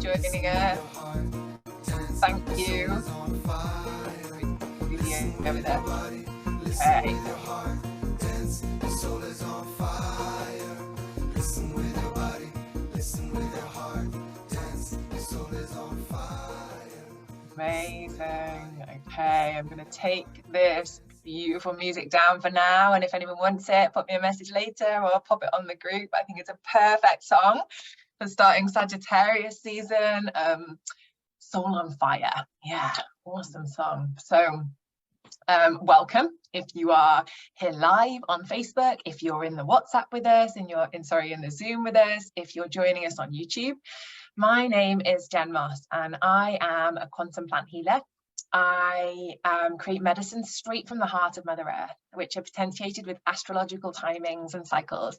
joining us. Thank you. Over there. Okay. Amazing. Okay, I'm going to take this beautiful music down for now, and if anyone wants it, put me a message later or I'll pop it on the group. I think it's a perfect song for starting Sagittarius season. Soul on Fire. Yeah, awesome song. So welcome if you are here live on Facebook, if you're in the WhatsApp with us, and you're in the Zoom with us, if you're joining us on YouTube. My name is Jen Moss and I am a quantum plant healer. I create medicine straight from the heart of Mother Earth, which are potentiated with astrological timings and cycles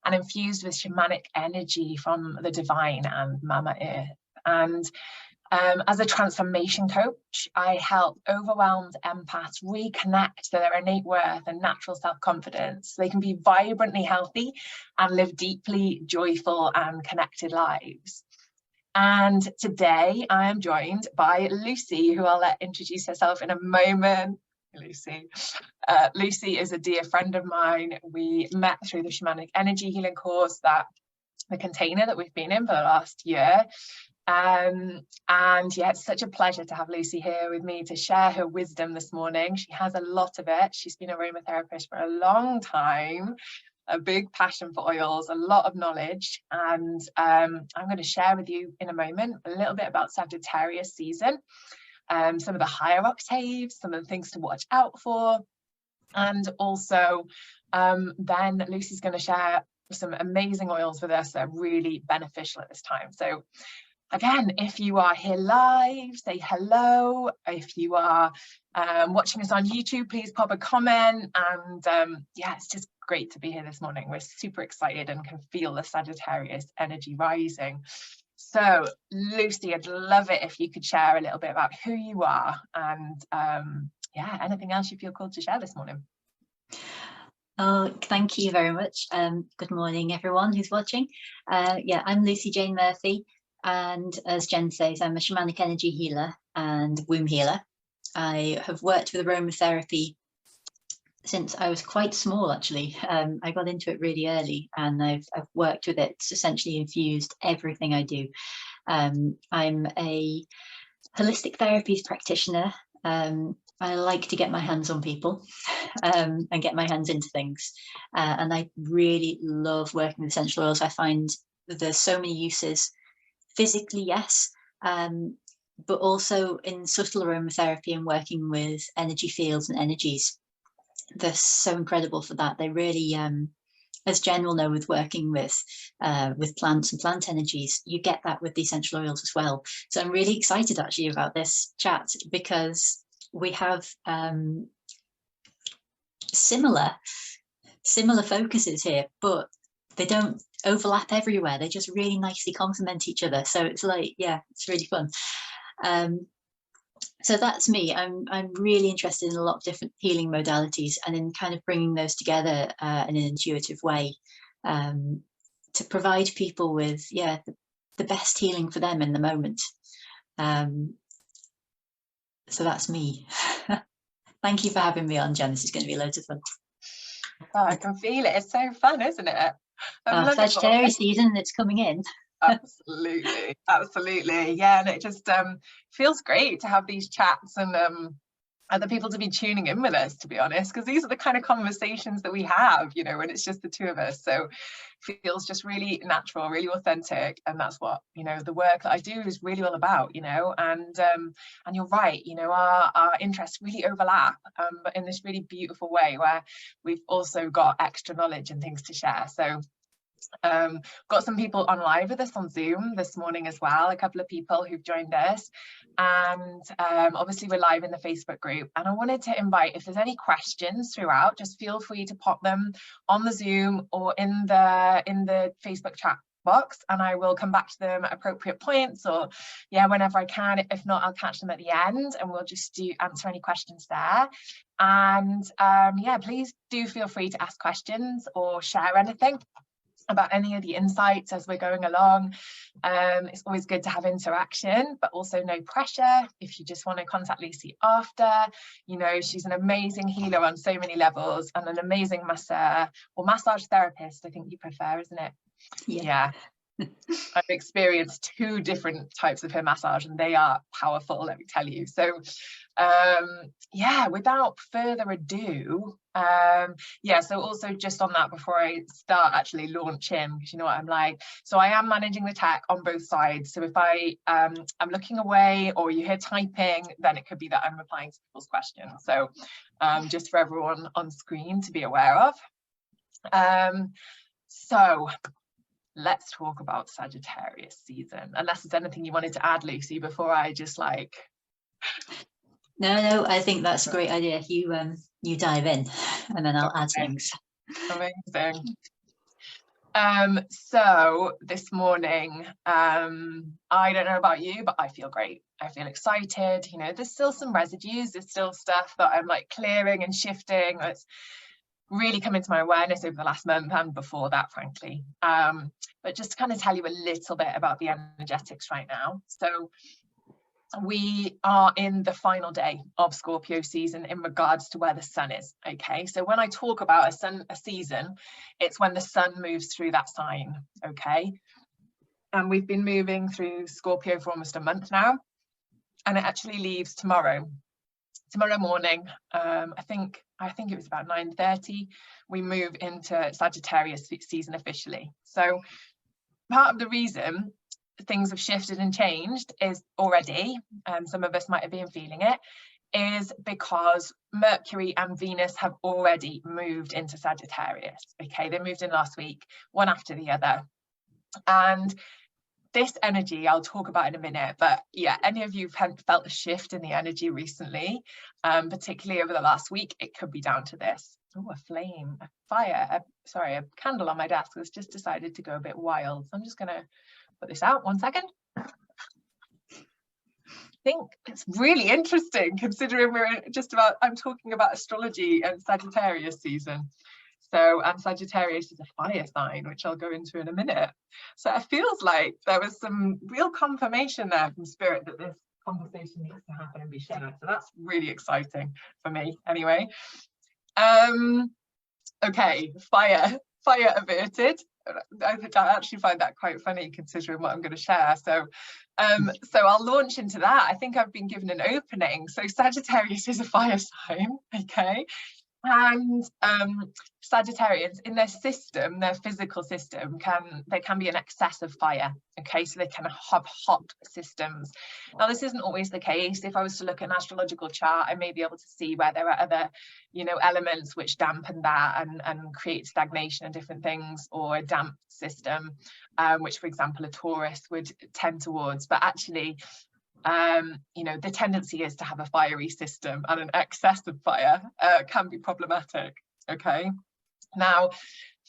and infused with shamanic energy from the divine and Mama Earth. And as a transformation coach, I help overwhelmed empaths reconnect to their innate worth and natural self-confidence so they can be vibrantly healthy and live deeply joyful and connected lives. And today I am joined by Lucy, who I'll let introduce herself in a moment. Lucy. Lucy is a dear friend of mine. We met through the shamanic energy healing course, the container that we've been in for the last year. And yeah, it's such a pleasure to have Lucy here with me to share her wisdom this morning. She has a lot of it. She's been an aromatherapist for a long time, a big passion for oils, a lot of knowledge, and I'm going to share with you in a moment a little bit about Sagittarius season, some of the higher octaves, some of the things to watch out for, and also then Lucy's going to share some amazing oils with us that are really beneficial at this time. So again, if you are here live, say hello. If you are watching us on YouTube, please pop a comment. And yeah, it's just great to be here this morning. We're super excited and can feel the Sagittarius energy rising. So Lucy, I'd love it if you could share a little bit about who you are and yeah, anything else you feel called to share this morning. Oh, thank you very much. Good morning, everyone who's watching. Yeah, I'm Lucy Jane Murphy. And as Jen says, I'm a shamanic energy healer and womb healer. I have worked with aromatherapy since I was quite small, actually. I got into it really early and I've worked with it. It's essentially infused everything I do. I'm a holistic therapies practitioner. I like to get my hands on people and get my hands into things. And I really love working with essential oils. I find there's so many uses. Physically, yes, but also in subtle aromatherapy and working with energy fields and energies. They're so incredible for that. They really, as Jen will know, with working with plants and plant energies, you get that with the essential oils as well. So I'm really excited actually about this chat because we have similar focuses here, but they don't overlap everywhere. They just really nicely complement each other. So it's like, yeah, it's really fun. So that's me. I'm really interested in a lot of different healing modalities and in kind of bringing those together in an intuitive way to provide people with, yeah, the best healing for them in the moment. So that's me. Thank you for having me on, Jen. This is going to be loads of fun. Oh, I can feel it. It's so fun, isn't it? Sagittarius season, it's coming in. Absolutely, absolutely. Yeah, and it just feels great to have these chats and other people to be tuning in with us, to be honest, because these are the kind of conversations that we have, you know, when it's just the two of us. So it feels just really natural, really authentic, and that's what, you know, the work that I do is really all about, you know. And you're right, you know, our interests really overlap, but in this really beautiful way where we've also got extra knowledge and things to share. So got some people on live with us on Zoom this morning as well, a couple of people who've joined us, and obviously we're live in the Facebook group. And I wanted to invite, if there's any questions throughout, just feel free to pop them on the Zoom or in the Facebook chat box, and I will come back to them at appropriate points, or yeah, whenever I can. If not, I'll catch them at the end and we'll just answer any questions there. And yeah, please do feel free to ask questions or share anything. about any of the insights as we're going along. It's always good to have interaction, but also no pressure. If you just want to contact Lucy after, you know, she's an amazing healer on so many levels, and an amazing masseur, or massage therapist, I think you prefer, isn't it? Yeah. I've experienced 2 different types of hair massage, and they are powerful, let me tell you. So yeah, without further ado, yeah, so also just on that, before I start actually launching, because you know what I'm like, so I am managing the tech on both sides. So if I'm looking away or you hear typing, then it could be that I'm replying to people's questions. So just for everyone on screen to be aware of. So let's talk about Sagittarius season, unless there's anything you wanted to add, Lucy, before I just like... No, I think that's a great idea. You dive in and then I'll add things. Amazing. So this morning, I don't know about you, but I feel great. I feel excited. You know, there's still some residues, there's still stuff that I'm like clearing and shifting. It's really come into my awareness over the last month and before that, frankly. But just to kind of tell you a little bit about the energetics right now. So we are in the final day of Scorpio season in regards to where the sun is. Okay, so when I talk about a season, it's when the sun moves through that sign. Okay, and we've been moving through Scorpio for almost a month now, and it actually leaves tomorrow morning. I think it was about 9:30 we move into Sagittarius season officially. So part of the reason things have shifted and changed is already, some of us might have been feeling it, is because Mercury and Venus have already moved into Sagittarius. Okay, they moved in last week, one after the other. And this energy I'll talk about in a minute, but yeah, any of you have felt a shift in the energy recently, particularly over the last week, it could be down to this. Oh, a flame, a fire, sorry, a candle on my desk has just decided to go a bit wild. So I'm just gonna put this out 1 second. I think it's really interesting considering I'm talking about astrology and Sagittarius season. So, and Sagittarius is a fire sign, which I'll go into in a minute. So it feels like there was some real confirmation there from Spirit that this conversation needs to happen and be shared. So that's really exciting for me anyway. Okay, fire averted. I actually find that quite funny considering what I'm going to share. So I'll launch into that. I think I've been given an opening. So Sagittarius is a fire sign, okay? And Sagittarians in their system, their physical system, they can be an excess of fire. Okay, so they can have hot systems. Now this isn't always the case. If I was to look at an astrological chart, I may be able to see where there are other, you know, elements which dampen that and create stagnation and different things, or a damp system, which for example a Taurus would tend towards. But actually, you know, the tendency is to have a fiery system, and an excess of fire can be problematic. Okay, now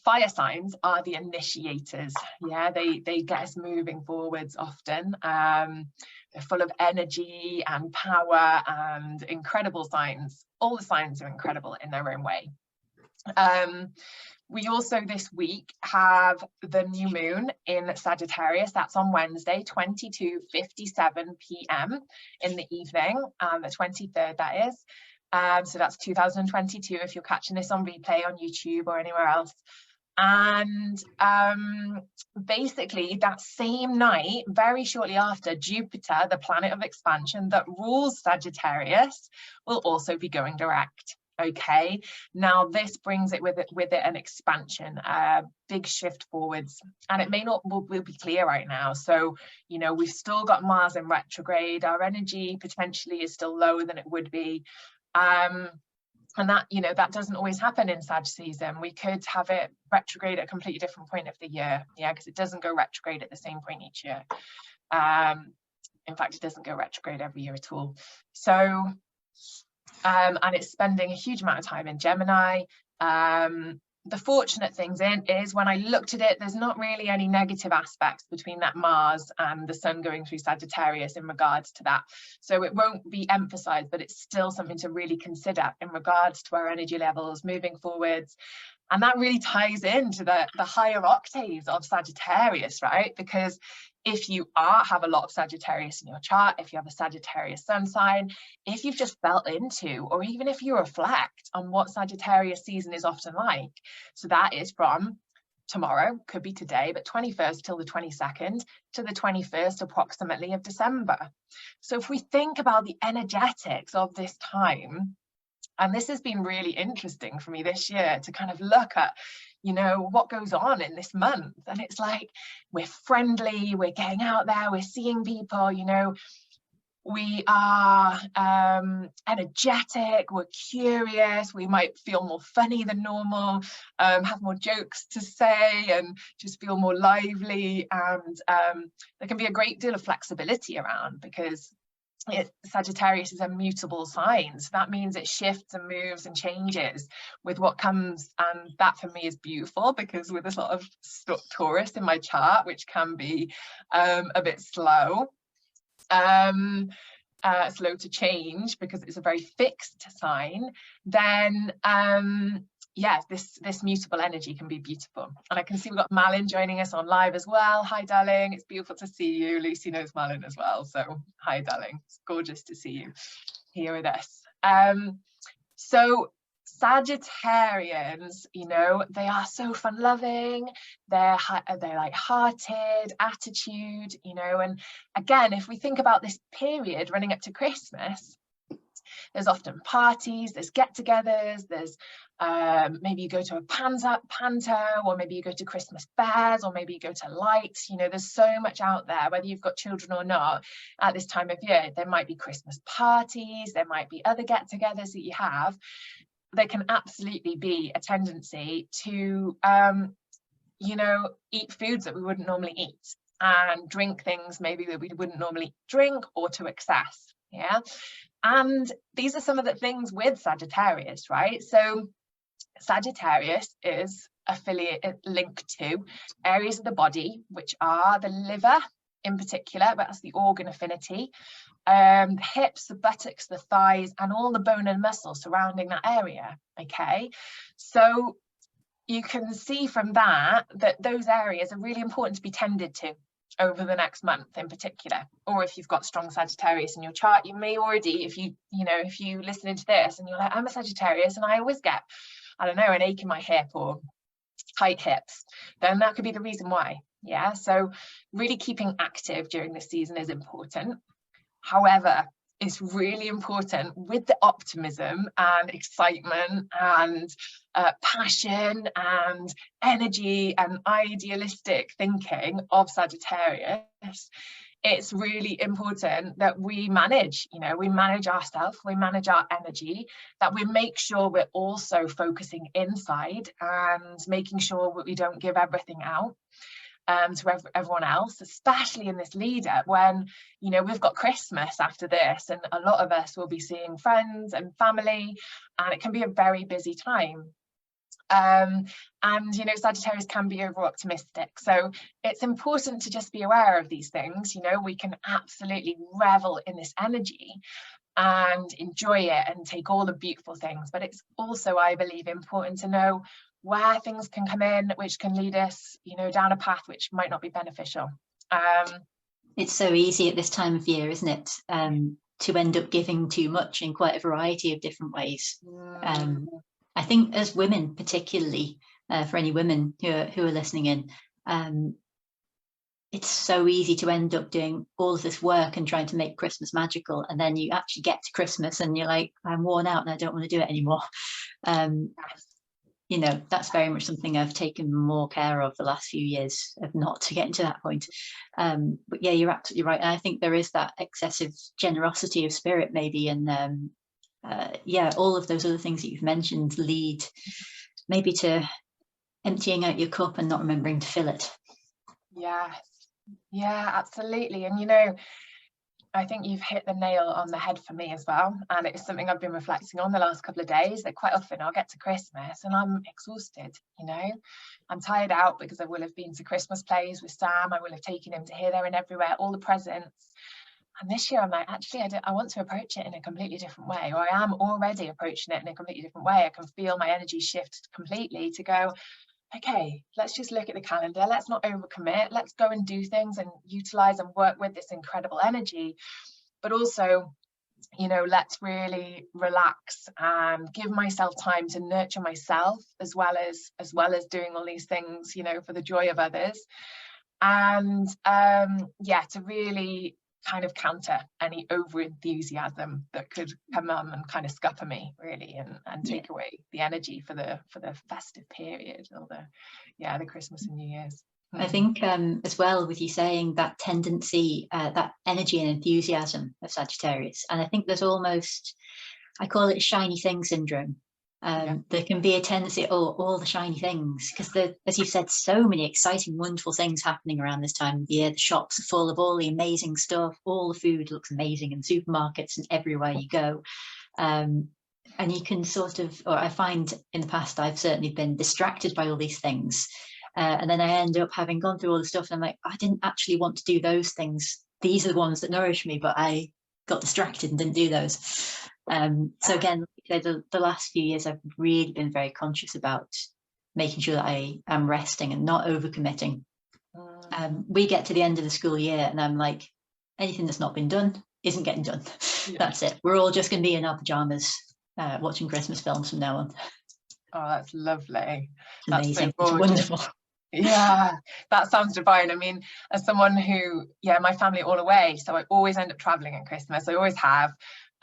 fire signs are the initiators. Yeah, they get us moving forwards often. They're full of energy and power and incredible signs. All the signs are incredible in their own way. We also this week have the new moon in Sagittarius. That's on Wednesday, 22:57 p.m. in the evening, the 23rd that is. So that's 2022 if you're catching this on replay on YouTube or anywhere else. And basically that same night, very shortly after, Jupiter, the planet of expansion that rules Sagittarius, will also be going direct. Okay, now this brings it with it an expansion, a big shift forwards, and it may not will be clear right now. So, you know, we've still got Mars in retrograde. Our energy potentially is still lower than it would be, and that, you know, that doesn't always happen in Sag season. We could have it retrograde at a completely different point of the year, yeah, because it doesn't go retrograde at the same point each year. In fact, it doesn't go retrograde every year at all. So and it's spending a huge amount of time in Gemini. The fortunate things is when I looked at it, there's not really any negative aspects between that Mars and the sun going through Sagittarius in regards to that. So it won't be emphasized, but it's still something to really consider in regards to our energy levels moving forwards. And that really ties into the higher octaves of Sagittarius, right? Because if you have a lot of Sagittarius in your chart, if you have a Sagittarius sun sign, if you've just felt into, or even if you reflect on what Sagittarius season is often like, so that is from tomorrow, could be today, but 21st till the 22nd to the 21st approximately of December. So if we think about the energetics of this time, and this has been really interesting for me this year to kind of look at, you know, what goes on in this month. And it's like, we're friendly, we're getting out there, we're seeing people, you know, we are energetic, we're curious, we might feel more funny than normal, have more jokes to say and just feel more lively. And there can be a great deal of flexibility around, because Sagittarius is a mutable sign, so that means it shifts and moves and changes with what comes, and that for me is beautiful, because with a lot of stuck Taurus in my chart, which can be a bit slow to change because it's a very fixed sign, then yeah, this mutable energy can be beautiful. And I can see we've got Malin joining us on live as well. Hi, darling. It's beautiful to see you. Lucy knows Malin as well. So hi, darling. It's gorgeous to see you here with us. So Sagittarians, you know, they are so fun-loving. They're like hearted, attitude, you know. And again, if we think about this period running up to Christmas, there's often parties, there's get-togethers, there's maybe you go to a panto, or maybe you go to Christmas fairs, or maybe you go to lights. You know, there's so much out there, whether you've got children or not. At this time of year, there might be Christmas parties, there might be other get-togethers that you have. There can absolutely be a tendency to, you know, eat foods that we wouldn't normally eat, and drink things maybe that we wouldn't normally drink, or to excess. Yeah. And these are some of the things with Sagittarius, right? So Sagittarius is linked to areas of the body, which are the liver in particular, but that's the organ affinity, the hips, the buttocks, the thighs, and all the bone and muscle surrounding that area. Okay, so you can see from that those areas are really important to be tended to over the next month in particular. Or if you've got strong Sagittarius in your chart, you may already, if you listen to this and you're like, I'm a Sagittarius and I always get, I don't know, an ache in my hip or tight hips, then that could be the reason why. Yeah, so really keeping active during this season is important. However, it's really important with the optimism and excitement and passion and energy and idealistic thinking of Sagittarius. It's really important that we manage, you know, we manage ourselves, we manage our energy, that we make sure we're also focusing inside and making sure that we don't give everything out to everyone else, especially in this lead up when, you know, we've got Christmas after this, and a lot of us will be seeing friends and family, and it can be a very busy time. And you know, Sagittarius can be over optimistic, so it's important to just be aware of these things. You know, we can absolutely revel in this energy and enjoy it and take all the beautiful things, but it's also, I believe, important to know where things can come in which can lead us, you know, down a path which might not be beneficial. It's so easy at this time of year, isn't it, to end up giving too much in quite a variety of different ways. I think as women, particularly for any women who are listening in, it's so easy to end up doing all of this work and trying to make Christmas magical, and then you actually get to Christmas and you're like, I'm worn out and I don't want to do it anymore. You know, that's very much something I've taken more care of the last few years, of not to get into that point. But yeah, you're absolutely right. And I think there is that excessive generosity of spirit maybe, and yeah, all of those other things that you've mentioned lead maybe to emptying out your cup and not remembering to fill it. Yes, yeah, absolutely. And you know, I think you've hit the nail on the head for me as well, and it's something I've been reflecting on the last couple of days, that quite often I'll get to Christmas and I'm exhausted, you know, I'm tired out because I will have been to Christmas plays with Sam, I will have taken him to here, there and everywhere, all the presents, And this year I'm like, actually, I want to approach it in a completely different way, or I am already approaching it in a completely different way. I can feel my energy shift completely to go, okay, let's just look at the calendar. Let's not overcommit. Let's go and do things and utilize and work with this incredible energy. But also, you know, let's really relax and give myself time to nurture myself, as well as doing all these things, you know, for the joy of others. And yeah, to really kind of counter any over enthusiasm that could come on and kind of scupper me, really, and take away the energy for the festive period, or the Christmas and New Year's. I think as well, with you saying that tendency, that energy and enthusiasm of Sagittarius, and I think there's almost, I call it shiny thing syndrome. There can be a tendency, all the shiny things, because as you said, so many exciting, wonderful things happening around this time of year. The shops are full of all the amazing stuff. All the food looks amazing in supermarkets and everywhere you go. And you can sort of, or I find in the past, I've certainly been distracted by all these things. And then I end up having gone through all the stuff, and I'm like, I didn't actually want to do those things. These are the ones that nourish me, but I got distracted and didn't do those. So again, the last few years, I've really been very conscious about making sure that I am resting and not overcommitting. We get to the end of the school year, and I'm like, anything that's not been done isn't getting done. That's it. We're all just going to be in our pajamas watching Christmas films from now on. Oh, that's lovely. It's amazing. That's so it's wonderful. Yeah, that sounds divine. I mean, as someone who, my family are all away, so I always end up traveling at Christmas. I always have.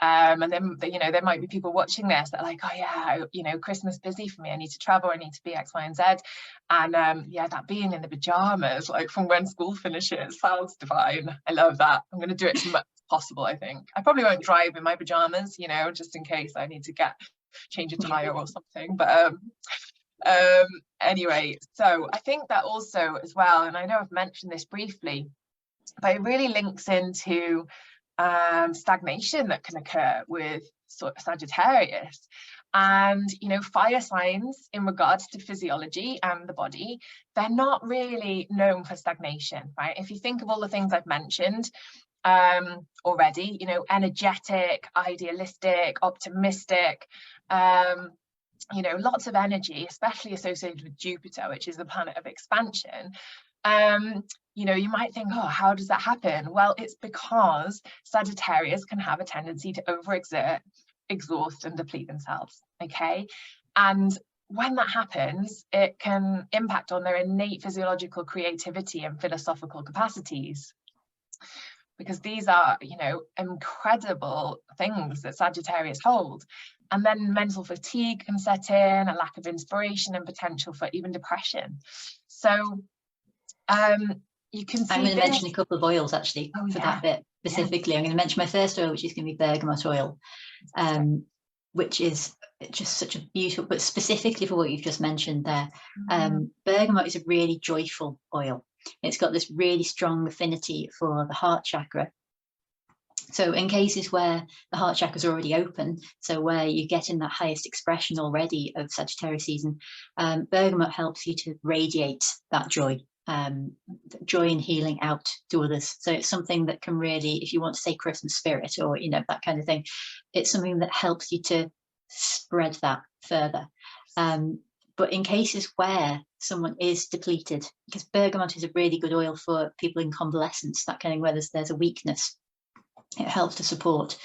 And then, you know, there might be people watching this that are like, oh yeah, you know, Christmas busy for me. I need to travel. I need to be X, Y, and Z. And that being in the pajamas, like from when school finishes, sounds divine. I love that. I'm going to do it as much as possible, I think. I probably won't drive in my pajamas, you know, just in case I need to change a tire or something. But anyway, so I think that also as well, and I know I've mentioned this briefly, but it really links into stagnation that can occur with sort of Sagittarius. And, you know, fire signs in regards to physiology and the body, they're not really known for stagnation, right? If you think of all the things I've mentioned already, you know, energetic, idealistic, optimistic, you know, lots of energy, especially associated with Jupiter, which is the planet of expansion. You know, you might think, oh, how does that happen? Well, it's because Sagittarius can have a tendency to overexert, exhaust, and deplete themselves. Okay. And when that happens, it can impact on their innate physiological creativity and philosophical capacities, because these are, you know, incredible things that Sagittarius hold. And then mental fatigue can set in, a lack of inspiration, and potential for even depression. So you can see, I'm going to mention a couple of oils actually for that bit specifically. I'm going to mention my first oil, which is going to be bergamot oil, which is just such a beautiful, but specifically for what you've just mentioned there, bergamot is a really joyful oil. It's got this really strong affinity for the heart chakra. So in cases where the heart chakra is already open, so where you're getting that highest expression already of Sagittarius season, bergamot helps you to radiate that joy and healing out to others. So it's something that can really, if you want to say Christmas spirit or, you know, that kind of thing, it's something that helps you to spread that further. But in cases where someone is depleted, because bergamot is a really good oil for people in convalescence, that kind of where there's a weakness, it helps to support.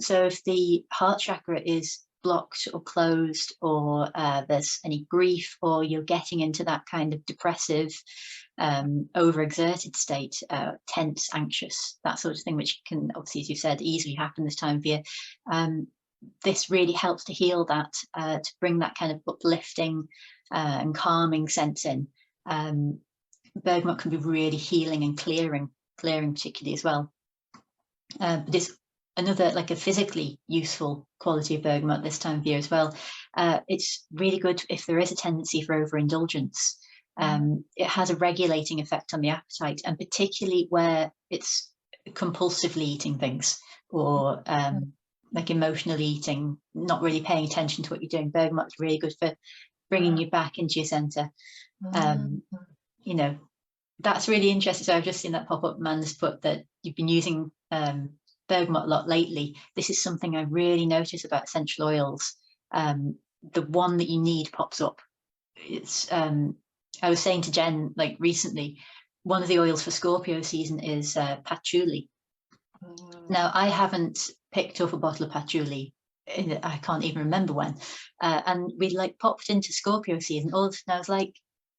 So if the heart chakra is blocked or closed, or there's any grief, or you're getting into that kind of depressive, overexerted state, tense, anxious, that sort of thing, which can obviously, as you said, easily happen this time of year, this really helps to heal that, to bring that kind of uplifting and calming sense in. Bergamot can be really healing and clearing particularly as well. But it's another, like a physically useful quality of bergamot this time of year as well. It's really good if there is a tendency for overindulgence. It has a regulating effect on the appetite, and particularly where it's compulsively eating things, or like emotional eating, not really paying attention to what you're doing. Bergamot's really good for bringing you back into your center. You know, that's really interesting. So I've just seen that pop up. Man's put that you've been using bergamot a lot lately. This is something I really notice about essential oils. The one that you need pops up. It's I was saying to Jen, like, recently, one of the oils for Scorpio season is patchouli. Now, I haven't picked up a bottle of patchouli, I can't even remember when, and we like popped into Scorpio season. All of a sudden I was like,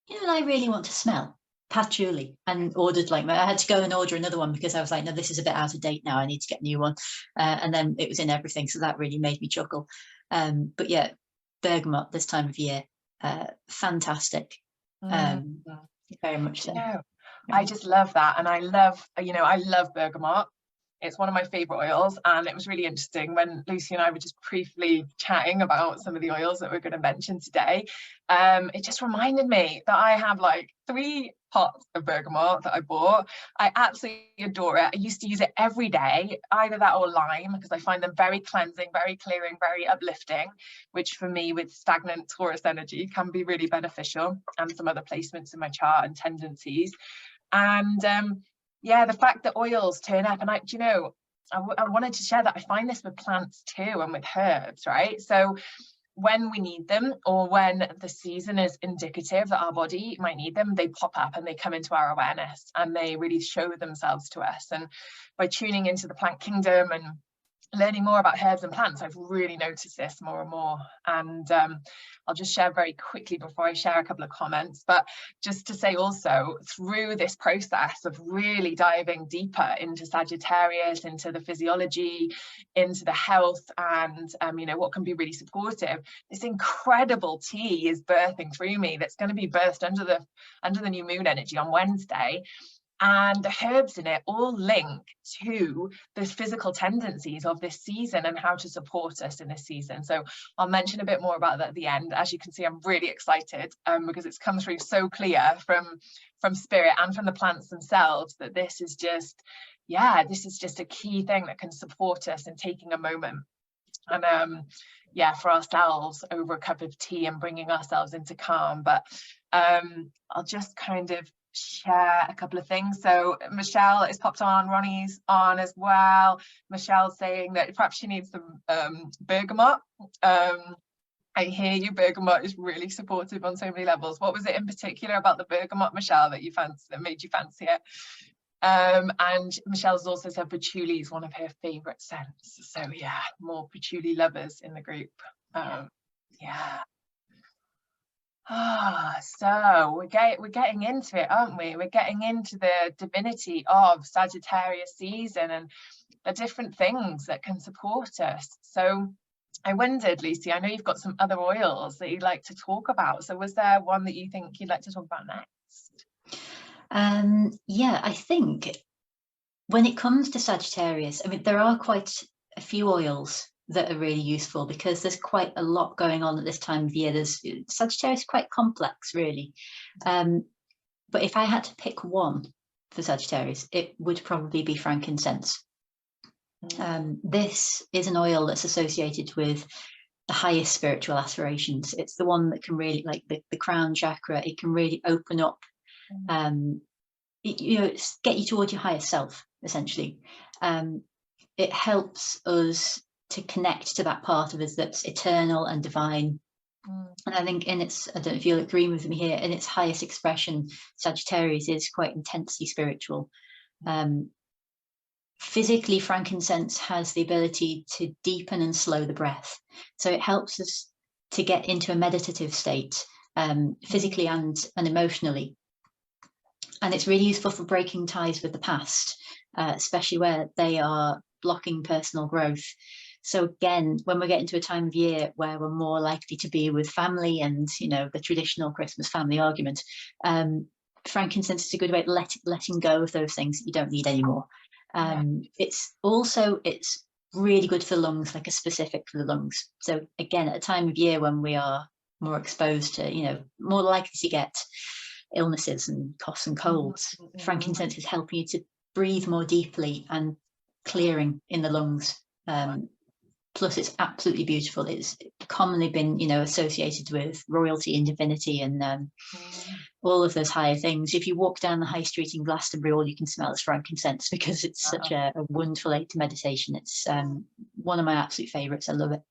you know, I really want to smell patchouli, and ordered, like, I had to go and order another one because I was like, no, this is a bit out of date now, I need to get a new one. And then it was in everything, so that really made me chuckle. But yeah, bergamot this time of year, fantastic. Very much so. No, I just love that, and I love bergamot. It's one of my favorite oils, and it was really interesting when Lucy and I were just briefly chatting about some of the oils that we're going to mention today. It just reminded me that I have like 3 pots of bergamot that I bought. I absolutely adore it. I used to use it every day, either that or lime, because I find them very cleansing, very clearing, very uplifting, which for me with stagnant Taurus energy can be really beneficial, and some other placements in my chart and tendencies. And yeah, the fact that oils turn up, and I wanted to share that I find this with plants too, and with herbs, right? So when we need them, or when the season is indicative that our body might need them, they pop up and they come into our awareness, and they really show themselves to us. And by tuning into the plant kingdom and learning more about herbs and plants, I've really noticed this more and more. And I'll just share very quickly before I share a couple of comments, but just to say also, through this process of really diving deeper into Sagittarius, into the physiology, into the health, and what can be really supportive, this incredible tea is birthing through me, that's going to be birthed under the new moon energy on Wednesday. And the herbs in it all link to the physical tendencies of this season and how to support us in this season. So I'll mention a bit more about that at the end. As you can see, I'm really excited because it's come through so clear from spirit and from the plants themselves that this is just a key thing that can support us in taking a moment and for ourselves over a cup of tea and bringing ourselves into calm. But I'll just kind of share a couple of things. So Michelle is popped on, Ronnie's on as well. Michelle's saying that perhaps she needs some bergamot. I hear you, bergamot is really supportive on so many levels. What was it in particular about the bergamot, Michelle, that made you fancy it? And Michelle's also said patchouli is one of her favorite scents. So yeah, more patchouli lovers in the group. So we're getting into it, aren't we? We're getting into the divinity of Sagittarius season and the different things that can support us. So I wondered, Lucy, I know you've got some other oils that you'd like to talk about. So was there one that you think you'd like to talk about next? Yeah, I think when it comes to Sagittarius, I mean, there are quite a few oils that are really useful because there's quite a lot going on at this time of year. Sagittarius is quite complex, really. But if I had to pick one for Sagittarius, it would probably be frankincense. This is an oil that's associated with the highest spiritual aspirations. It's the one that can really, like the crown chakra, it can really open up, get you towards your higher self, essentially. It helps us to connect to that part of us that's eternal and divine. And I think I don't know if you'll agree with me here, in its highest expression, Sagittarius is quite intensely spiritual. Physically, frankincense has the ability to deepen and slow the breath. So it helps us to get into a meditative state, physically and emotionally. And it's really useful for breaking ties with the past, especially where they are blocking personal growth. So again, when we get into a time of year where we're more likely to be with family and, the traditional Christmas family argument, frankincense is a good way of letting go of those things that you don't need anymore. It's really good for the lungs, like a specific for the lungs. So again, at a time of year when we are more exposed to, more likely to get illnesses and coughs and colds, frankincense is helping you to breathe more deeply and clearing in the lungs. plus it's absolutely beautiful. It's commonly been, you know, associated with royalty and divinity and all of those higher things. If you walk down the high street in Glastonbury, all you can smell is frankincense, because it's such a wonderful aid to meditation. It's one of my absolute favorites. I love it.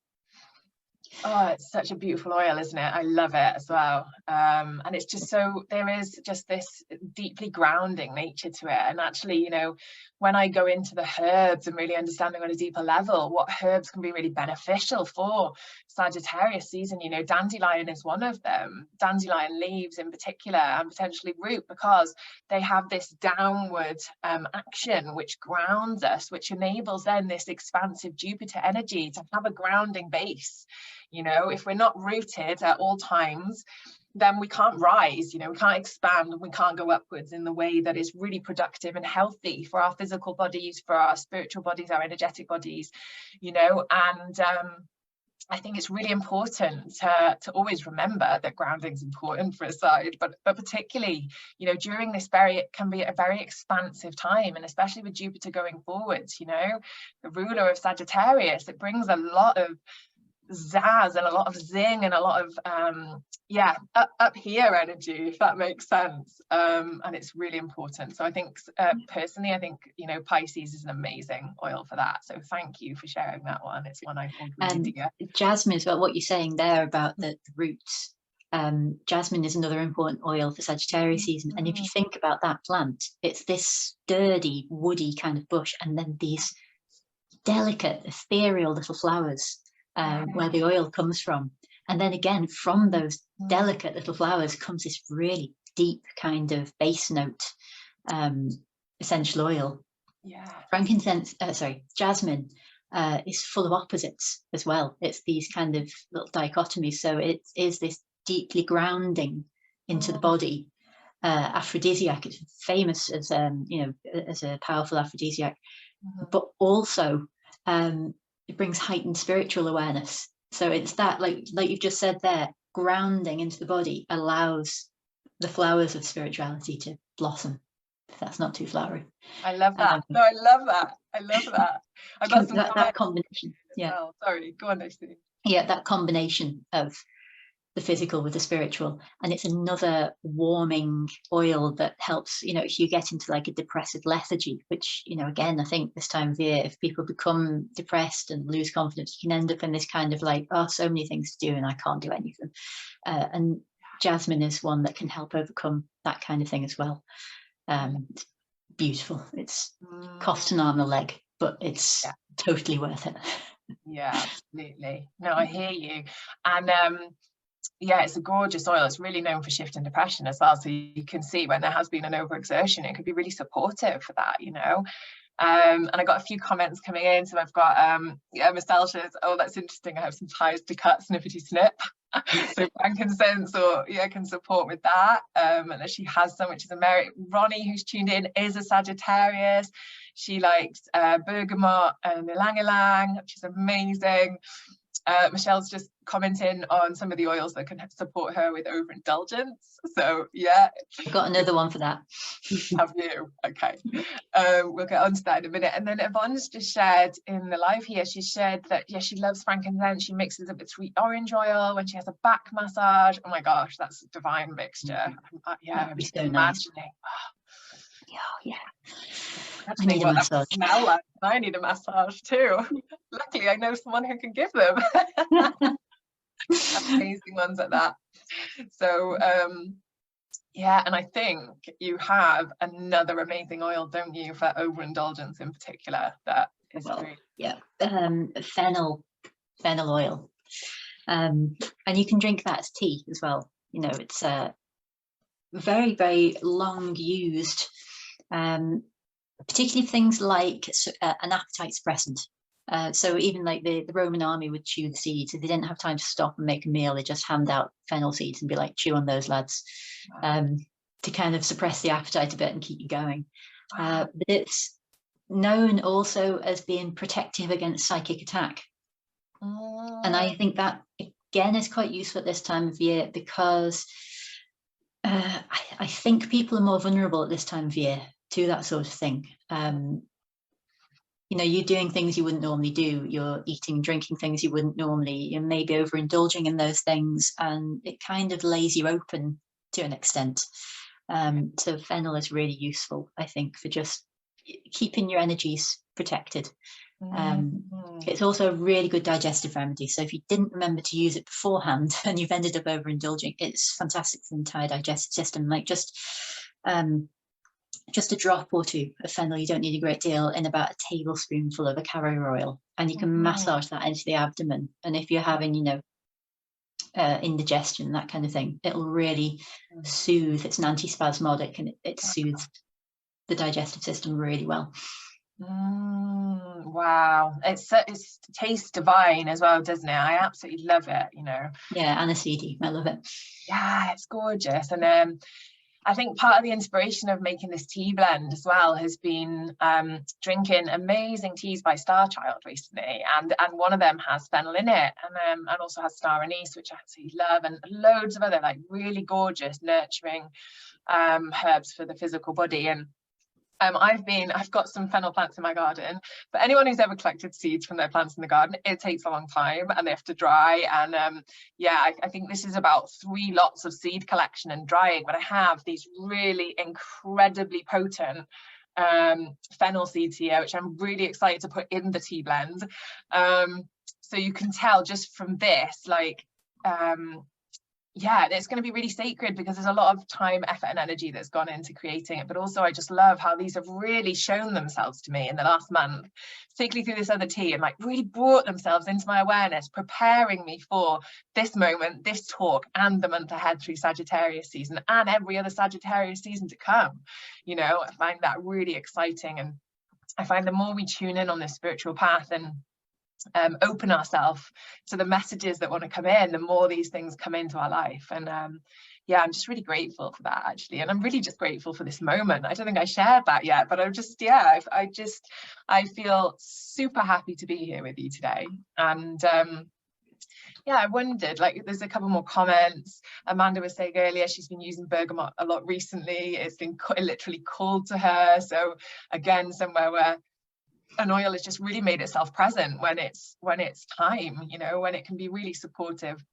Oh, it's such a beautiful oil, isn't it? I love it as well. And it's just so, there is just this deeply grounding nature to it. And actually, you know, when I go into the herbs and really understanding on a deeper level what herbs can be really beneficial for Sagittarius season, you know, dandelion is one of them. Dandelion leaves in particular, and potentially root, because they have this downward action which grounds us, which enables then this expansive Jupiter energy to have a grounding base. You know, if we're not rooted at all times, then we can't rise, you know, we can't expand, and we can't go upwards in the way that is really productive and healthy for our physical bodies, for our spiritual bodies, our energetic bodies, you know. And I think it's really important to always remember that grounding is important for a side, but particularly, you know, during this it can be a very expansive time, and especially with Jupiter going forwards, you know, the ruler of Sagittarius, it brings a lot of zazz and a lot of zing and a lot of up here energy, if that makes sense, and it's really important. So I think personally, I think, you know, Pisces is an amazing oil for that, so thank you for sharing that one. It's one I hold really dear. Jasmine as well, what you're saying there about the roots, jasmine is another important oil for Sagittarius season. And if you think about that plant, it's this sturdy woody kind of bush, and then these delicate ethereal little flowers where the oil comes from. And then again, from those delicate little flowers comes this really deep kind of base note essential oil. Jasmine is full of opposites as well. It's these kind of little dichotomies. So it is this deeply grounding into the body aphrodisiac. It's famous as you know, as a powerful aphrodisiac, but also it brings heightened spiritual awareness. So it's that, like you've just said there, grounding into the body allows the flowers of spirituality to blossom, if that's not too flowery. I love that. No, I love that. I love that. I've got some that combination. Yeah. Well. Sorry, go on, Lucy. Yeah, that combination of the physical with the spiritual, and it's another warming oil that helps, you know, if you get into like a depressive lethargy, which, you know, again, I think this time of year, if people become depressed and lose confidence, you can end up in this kind of like, oh, so many things to do and I can't do any of them. And jasmine is one that can help overcome that kind of thing as well. It's beautiful. It's cost an arm and a leg, but it's totally worth it. Yeah, absolutely. No, I hear you. And yeah, it's a gorgeous oil. It's really known for shifting depression as well. So you can see when there has been an overexertion, it could be really supportive for that, you know. And I got a few comments coming in. So I've got Michelle says, oh, that's interesting, I have some ties to cut snippety snip. So frankincense can support with that, and that she has some, which is a merit. Ronnie, who's tuned in, is a Sagittarius. She likes bergamot and ylang ylang, which is amazing. Michelle's just commenting on some of the oils that can support her with overindulgence. So yeah, I've got another one for that. Have you? Okay. We'll get on to that in a minute. And then Yvonne's just shared in the live here, she shared that, yeah, she loves frankincense. She mixes it with sweet orange oil when she has a back massage. Oh my gosh, that's a divine mixture. I'm just imagining. Nice. Yeah. I need a massage. Like. I need a massage too. Luckily, I know someone who can give them. Amazing ones at that. So yeah, and I think you have another amazing oil, don't you, for overindulgence in particular? That is great. Yeah, fennel oil, and you can drink that as tea as well. You know, it's very, very long used. Particularly things like an appetite suppressant. So even like the Roman army would chew the seeds. If they didn't have time to stop and make a meal, they just hand out fennel seeds and be like, chew on those, lads, to kind of suppress the appetite a bit and keep you going. But it's known also as being protective against psychic attack. And I think that, again, is quite useful at this time of year, because I think people are more vulnerable at this time of year to that sort of thing. you know, you're doing things you wouldn't normally do. You're eating, drinking things you wouldn't normally. You're maybe overindulging in those things, and it kind of lays you open to an extent. So fennel is really useful, I think, for just keeping your energies protected. It's also a really good digestive remedy. So if you didn't remember to use it beforehand and you've ended up overindulging, it's fantastic for the entire digestive system. Like just a drop or two of fennel, you don't need a great deal, in about a tablespoonful of cacao oil, and you can massage that into the abdomen. And if you're having, you know, indigestion, that kind of thing, it'll really soothe. It's an antispasmodic, and it soothes the digestive system really well. Wow, it tastes divine as well, doesn't it? I absolutely love it, you know. Yeah, aniseedy, I love it. Yeah, it's gorgeous. And I think part of the inspiration of making this tea blend as well has been drinking amazing teas by Star Child recently, and one of them has fennel in it, and also has star anise, which I absolutely love, and loads of other like really gorgeous nurturing herbs for the physical body. And I've got some fennel plants in my garden, but anyone who's ever collected seeds from their plants in the garden, it takes a long time and they have to dry. And yeah, I think this is about 3 lots of seed collection and drying, but I have these really incredibly potent fennel seeds here, which I'm really excited to put in the tea blend. So you can tell just from this, like, yeah, it's going to be really sacred, because there's a lot of time, effort and energy that's gone into creating it. But also I just love how these have really shown themselves to me in the last month, particularly through this other tea, and like really brought themselves into my awareness, preparing me for this moment, this talk, and the month ahead through Sagittarius season and every other Sagittarius season to come. You know, I find that really exciting. And I find the more we tune in on this spiritual path and open ourselves to the messages that want to come in, the more these things come into our life. And yeah, I'm just really grateful for that, actually. And I'm really just grateful for this moment. I don't think I shared that yet, but I'm just, yeah, I feel super happy to be here with you today. And yeah, I wondered, like, there's a couple more comments. Amanda was saying earlier she's been using bergamot a lot recently. It's been literally called to her. So again, somewhere where an oil has just really made itself present when it's time, you know, when it can be really supportive.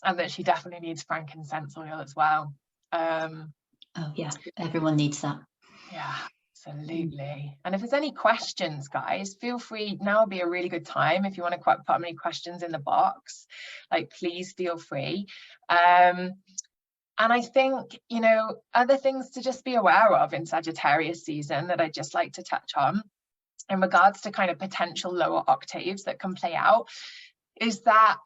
And that she definitely needs frankincense oil as well. Oh yeah, everyone needs that. Yeah, absolutely. And if there's any questions, guys, feel free. Now would be a really good time if you want to put any questions in the box, like, please feel free. And I think, you know, other things to just be aware of in Sagittarius season that I'd just like to touch on in regards to kind of potential lower octaves that can play out is that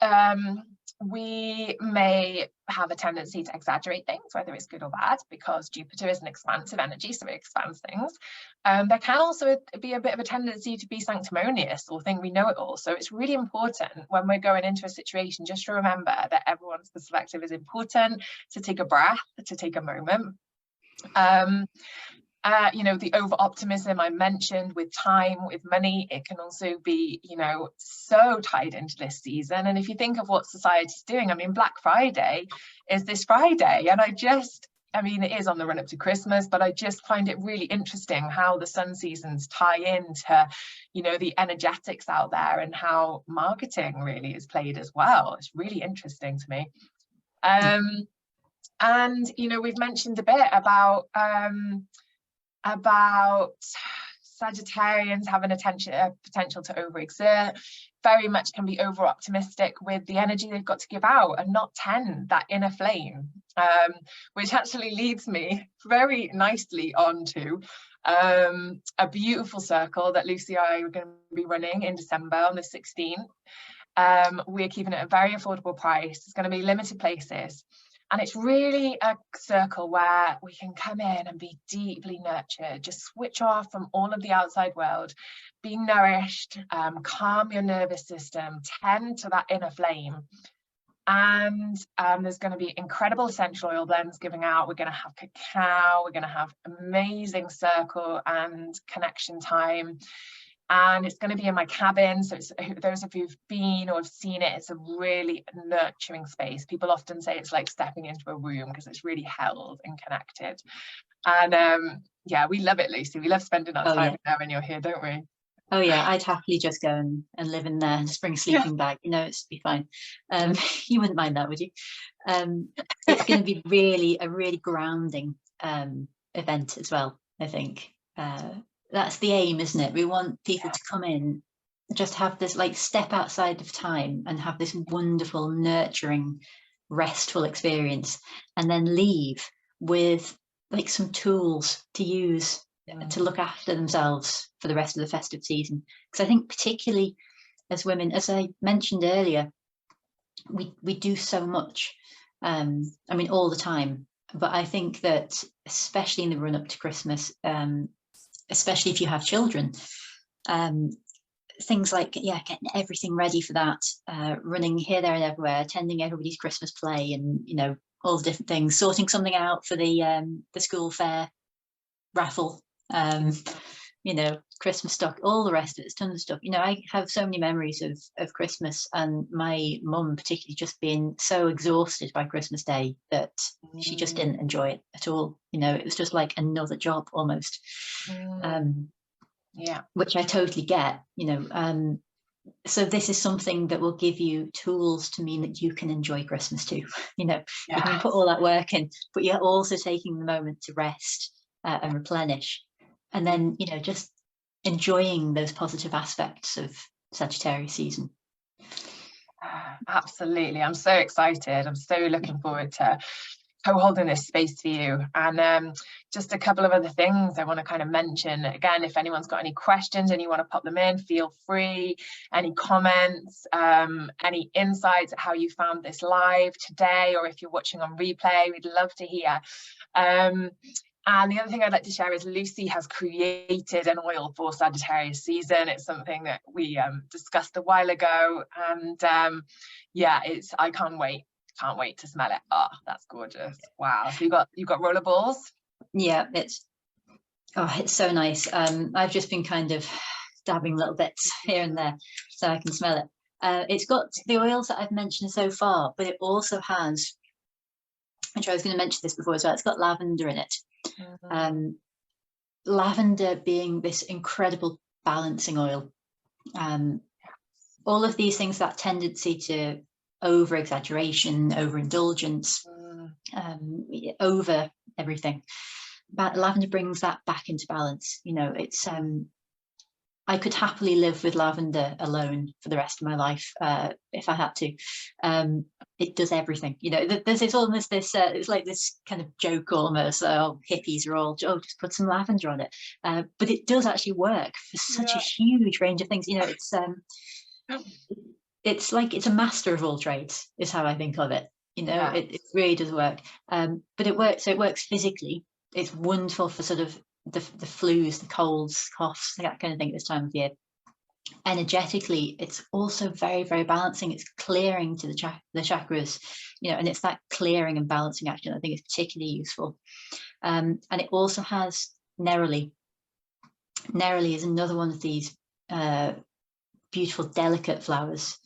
we may have a tendency to exaggerate things, whether it's good or bad, because Jupiter is an expansive energy, so it expands things. There can also be a bit of a tendency to be sanctimonious or think we know it all. So it's really important when we're going into a situation just to remember that everyone's perspective is important, to take a breath, to take a moment. You know, the over optimism I mentioned with time, with money, it can also be, you know, so tied into this season. And if you think of what society's doing, I mean, Black Friday is this Friday, and I mean, it is on the run up to Christmas, but I just find it really interesting how the sun seasons tie into, you know, the energetics out there and how marketing really is played as well. It's really interesting to me. And, you know, we've mentioned a bit about Sagittarians having a potential to overexert, very much can be over optimistic with the energy they've got to give out and not tend that inner flame, which actually leads me very nicely onto a beautiful circle that Lucy and I are going to be running in December on the 16th. We're keeping it at a very affordable price. It's going to be limited places. And it's really a circle where we can come in and be deeply nurtured, just switch off from all of the outside world, be nourished, calm your nervous system, tend to that inner flame. And there's going to be incredible essential oil blends giving out. We're going to have cacao, we're going to have amazing circle and connection time. And it's going to be in my cabin, so it's, those of you who've been or have seen it, it's a really nurturing space. People often say it's like stepping into a room because it's really held and connected. And yeah, we love it, Lucy. We love spending our time there when you're here, don't we? Oh yeah, I'd happily just go and live in there and just bring a sleeping bag, you know, it's be fine. You wouldn't mind that, would you? It's going to be really a really grounding event as well, I think. That's the aim, isn't it? We want people to come in, just have this like step outside of time and have this wonderful, nurturing, restful experience, and then leave with like some tools to use to look after themselves for the rest of the festive season. Because I think particularly as women, as I mentioned earlier, we do so much, I mean all the time, but I think that especially in the run up to Christmas, especially if you have children, things like getting everything ready for that, running here, there and everywhere, attending everybody's Christmas play, and you know, all the different things, sorting something out for the school fair raffle, you know, Christmas stock, all the rest of it, tons of stuff. You know, I have so many memories of Christmas, and my mum particularly just being so exhausted by Christmas Day that she just didn't enjoy it at all. You know, it was just like another job almost. Which I totally get, you know. So this is something that will give you tools to mean that you can enjoy Christmas too. You know, you can put all that work in, but you're also taking the moment to rest and replenish, and then, you know, just enjoying those positive aspects of Sagittarius season. Absolutely. I'm so excited. I'm so looking forward to co-holding this space for you. And just a couple of other things I want to kind of mention. Again, if anyone's got any questions and you want to pop them in, feel free. Any comments, any insights, how you found this live today, or if you're watching on replay, we'd love to hear. And the other thing I'd like to share is Lucy has created an oil for Sagittarius season. It's something that we discussed a while ago, and I can't wait to smell it. Oh, that's gorgeous. Wow. So you've got rollerballs? Yeah, it's so nice. I've just been kind of dabbing little bits here and there so I can smell it. It's got the oils that I've mentioned so far, but it also has, which I was going to mention this before as well, it's got lavender in it. Lavender being this incredible balancing oil. All of these things, that tendency to over exaggeration, overindulgence, over everything, but lavender brings that back into balance. You know, it's I could happily live with lavender alone for the rest of my life if I had to. It does everything. You know, there's almost this it's like this kind of joke almost, hippies are all, just put some lavender on it, but it does actually work for such a huge range of things. You know, it's like it's a master of all trades is how I think of it. You know, it really does work. But it works physically. It's wonderful for sort of the flus, the colds, coughs, that kind of thing at this time of year. Energetically, it's also very, very balancing. It's clearing to the chakras, you know, and it's that clearing and balancing action I think is particularly useful. And it also has neroli. Neroli is another one of these beautiful, delicate flowers.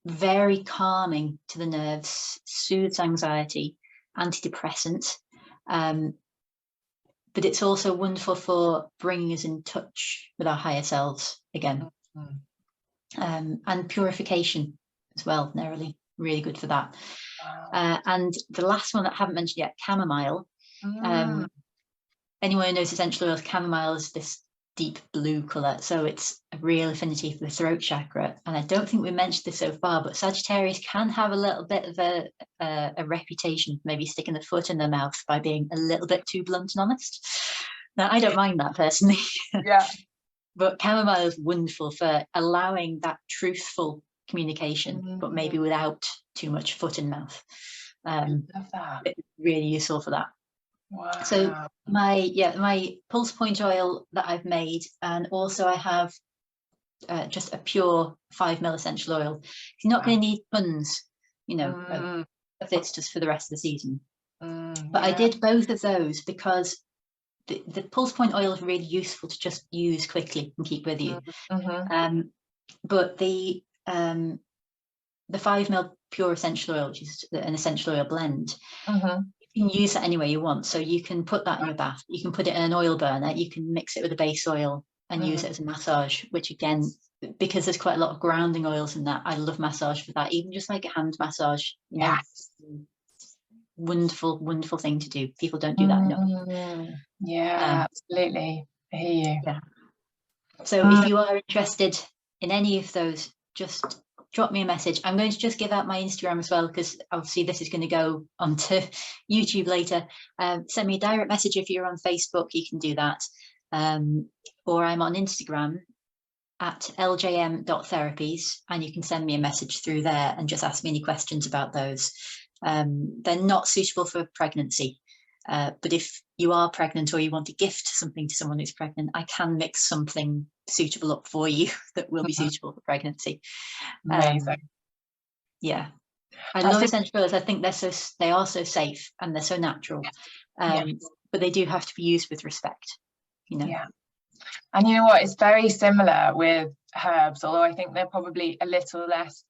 Very calming to the nerves, soothes anxiety, antidepressant. But it's also wonderful for bringing us in touch with our higher selves again. And purification as well, neroli, really good for that. And the last one that I haven't mentioned yet, chamomile. Anyone who knows essential oils, chamomile is this deep blue colour, so it's a real affinity for the throat chakra. And I don't think we mentioned this so far, but Sagittarius can have a little bit of a reputation, maybe sticking the foot in their mouth by being a little bit too blunt and honest. Now, I don't mind that personally. But chamomile is wonderful for allowing that truthful communication, but maybe without too much foot in mouth. I love that. It's really useful for that. Wow. So my pulse point oil that I've made, and also I have just a pure 5 ml essential oil. You're not going to need tons, you know, of this just for the rest of the season. But I did both of those because the pulse point oil is really useful to just use quickly and keep with you. But the 5 ml pure essential oil, which is an essential oil blend, you can use that any way you want. So you can put that in your bath, you can put it in an oil burner, you can mix it with a base oil, and use it as a massage, which again, because there's quite a lot of grounding oils in that, I love massage for that, even just like a hand massage, you know. Yes. Wonderful thing to do. People don't do that enough. Yeah, absolutely. I hear you. Yeah. So if you are interested in any of those, just drop me a message. I'm going to just give out my Instagram as well, because obviously this is going to go onto YouTube later. Send me a direct message if you're on Facebook, you can do that. Or I'm on Instagram at ljm.therapies, and you can send me a message through there and just ask me any questions about those. They're not suitable for pregnancy, but if you are pregnant or you want to gift something to someone who's pregnant, I can mix something suitable up for you that will be suitable for pregnancy. Amazing. Yeah, I love essential oils. I think they are so safe and they're so natural, but they do have to be used with respect, you know. Yeah. And you know what, it's very similar with herbs, although I think they're probably a little less,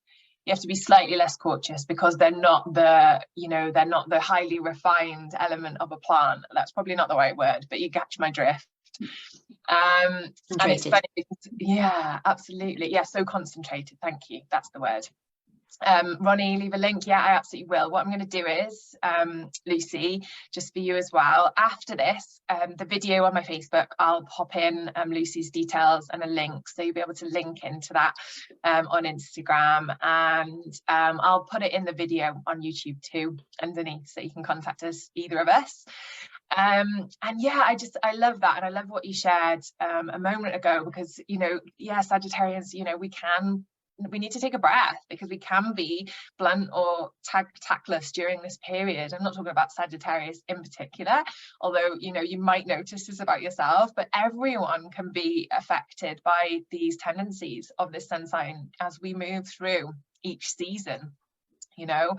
you have to be slightly less cautious, because they're not the, you know, they're not the highly refined element of a plant. That's probably not the right word, but you catch my drift. And it's funny because, yeah, absolutely. Yeah, so concentrated. Thank you. That's the word. Ronnie, leave a link. Yeah, I absolutely will. What I'm going to do is, Lucy, just for you as well, after this, the video on my Facebook, I'll pop in Lucy's details and a link, so you'll be able to link into that on Instagram, and I'll put it in the video on YouTube too underneath, so you can contact us, either of us. And yeah, I love that, and I love what you shared a moment ago, because, you know, yeah, Sagittarians, you know, we need to take a breath, because we can be blunt or tactless during this period. I'm not talking about Sagittarius in particular, although, you know, you might notice this about yourself, but everyone can be affected by these tendencies of this sun sign as we move through each season, you know.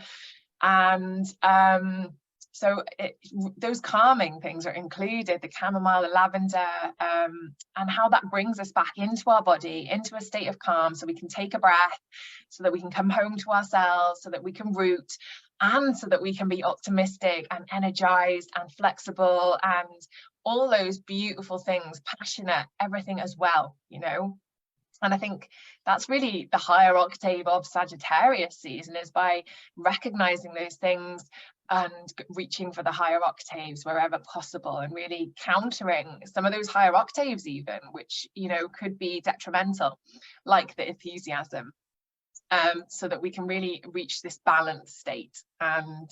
And so those calming things are included, the chamomile, the lavender, and how that brings us back into our body, into a state of calm, so we can take a breath, so that we can come home to ourselves, so that we can root, and so that we can be optimistic and energized and flexible and all those beautiful things, passionate, everything as well, you know. And I think that's really the higher octave of Sagittarius season, is by recognizing those things and reaching for the higher octaves wherever possible, and really countering some of those higher octaves even, which, you know, could be detrimental, like the enthusiasm, so that we can really reach this balanced state. And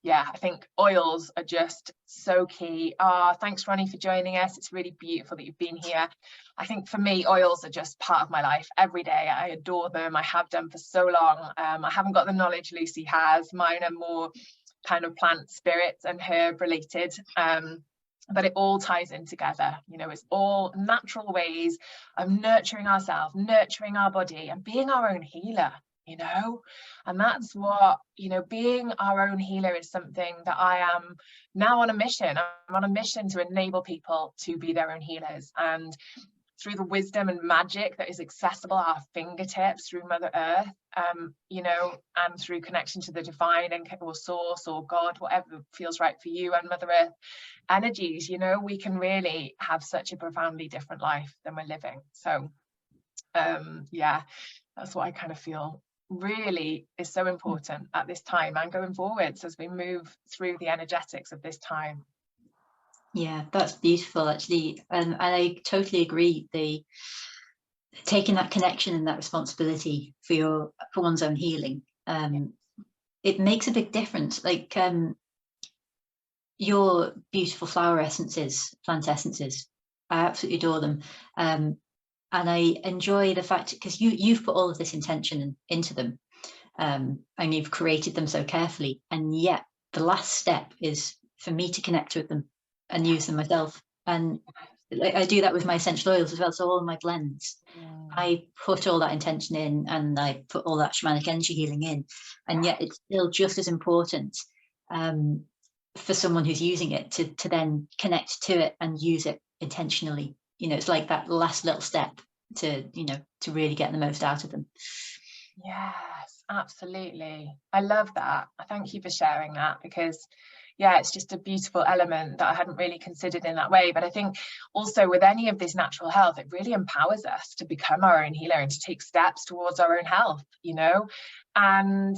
yeah, I think oils are just so key. Thanks, Ronnie, for joining us. It's really beautiful that you've been here. I think for me, oils are just part of my life every day. I adore them. I have done for so long. I haven't got the knowledge Lucy has. Mine are more kind of plant, spirits and herb related. But it all ties in together. You know, it's all natural ways of nurturing ourselves, nurturing our body, and being our own healer, you know. And that's what, you know, being our own healer is something that I am now on a mission. I'm on a mission to enable people to be their own healers, and through the wisdom and magic that is accessible at our fingertips through Mother Earth, you know, and through connection to the divine and or source or God, whatever feels right for you, and Mother Earth energies, you know, we can really have such a profoundly different life than we're living. So yeah, that's what I kind of feel really is so important at this time and going forwards as we move through the energetics of this time. Yeah, that's beautiful, actually, and I totally agree. Taking that connection and that responsibility for one's own healing, it makes a big difference. Like your beautiful flower essences, plant essences, I absolutely adore them, and I enjoy the fact, because you've put all of this intention into them, and you've created them so carefully, and yet the last step is for me to connect with them and use them myself. And I do that with my essential oils as well. So all my blends, I put all that intention in, and I put all that shamanic energy healing in, and yet it's still just as important for someone who's using it to then connect to it and use it intentionally. You know, it's like that last little step to, you know, to really get the most out of them. Yes, absolutely. I love that. Thank you for sharing that, because yeah, it's just a beautiful element that I hadn't really considered in that way. But I think also with any of this natural health, it really empowers us to become our own healer and to take steps towards our own health, you know. And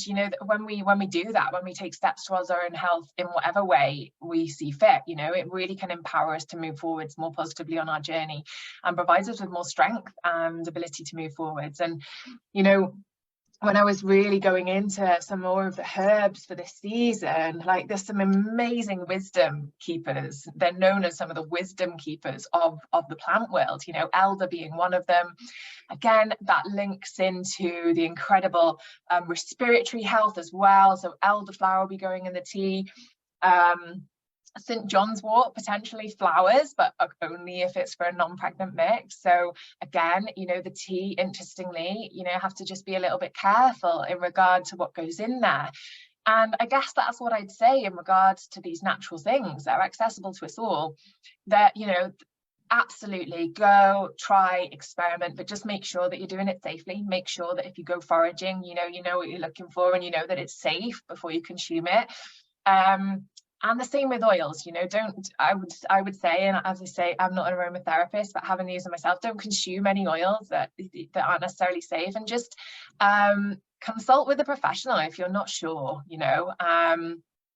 you know, when we do that, when we take steps towards our own health in whatever way we see fit, you know, it really can empower us to move forwards more positively on our journey, and provides us with more strength and ability to move forwards. And you know, when I was really going into some more of the herbs for this season, like there's some amazing wisdom keepers. They're known as some of the wisdom keepers of the plant world, you know, elder being one of them. Again, that links into the incredible respiratory health as well. So elderflower will be going in the tea. St. John's wort, potentially flowers, but only if it's for a non-pregnant mix. So again, you know, the tea, interestingly, you know, have to just be a little bit careful in regard to what goes in there. And I guess that's what I'd say in regards to these natural things that are accessible to us all, that, you know, absolutely go, try, experiment, but just make sure that you're doing it safely. Make sure that if you go foraging, you know what you're looking for, and you know that it's safe before you consume it. And the same with oils, you know, I would say, and as I say, I'm not an aromatherapist, but having used it myself, don't consume any oils that aren't necessarily safe, and just consult with a professional if you're not sure, you know.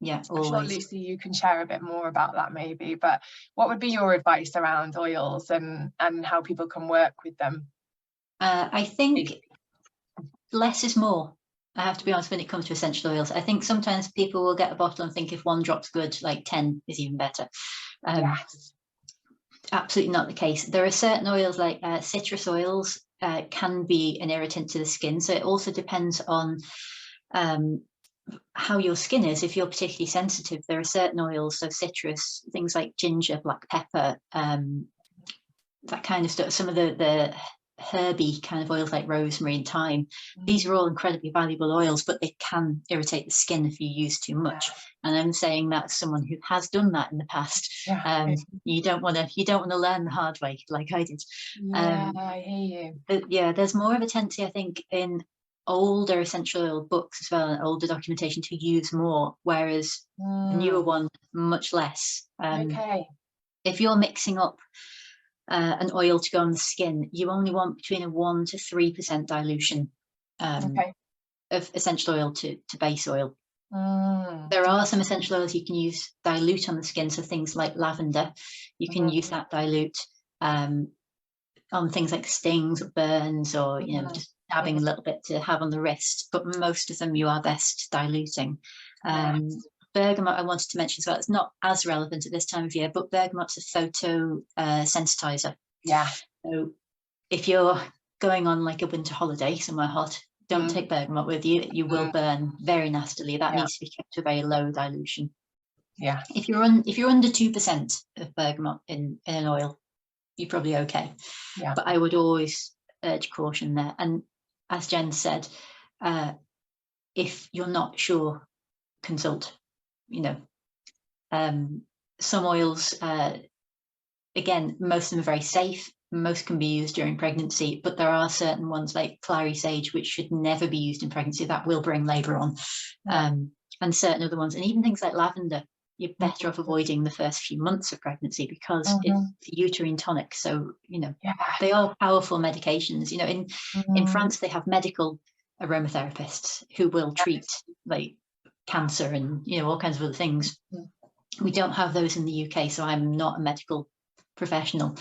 Yeah, I'm sure, Lucy, you can share a bit more about that maybe, but what would be your advice around oils and how people can work with them? I think less is more. I have to be honest, when it comes to essential oils, I think sometimes people will get a bottle and think if one drop's good, like 10 is even better. Yes. Absolutely not the case. There are certain oils like citrus oils can be an irritant to the skin. So it also depends on how your skin is. If you're particularly sensitive, there are certain oils, so citrus, things like ginger, black pepper, that kind of stuff. Some of the herby kind of oils like rosemary and thyme, these are all incredibly valuable oils, but they can irritate the skin if you use too much. And I'm saying that as someone who has done that in the past. You don't want to learn the hard way like I did. I hear you. But yeah, there's more of a tendency, I think, in older essential oil books as well, and older documentation, to use more, whereas the newer one much less. Okay. If you're mixing up an oil to go on the skin, you only want between a 1 to 3% dilution of essential oil to base oil. There are some essential oils you can use dilute on the skin, so things like lavender, you can use that dilute on things like stings or burns, or you know, just dabbing a little bit to have on the wrist, but most of them you are best diluting. Bergamot I wanted to mention as well. It's not as relevant at this time of year, but bergamot's a photo sensitizer. Yeah. So if you're going on like a winter holiday somewhere hot, don't take bergamot with you. You will burn very nastily. That needs to be kept to a very low dilution. Yeah. If you're under 2% of bergamot in an oil, you're probably okay. Yeah. But I would always urge caution there. And as Jen said, if you're not sure, consult. You know, some oils, again, most of them are very safe. Most can be used during pregnancy, but there are certain ones like clary sage which should never be used in pregnancy. That will bring labour on. And certain other ones, and even things like lavender, you're better off avoiding the first few months of pregnancy, because it's uterine tonic. So, you know, they are powerful medications. You know, in France, they have medical aromatherapists who will treat like cancer and, you know, all kinds of other things. We don't have those in the UK, so I'm not a medical professional.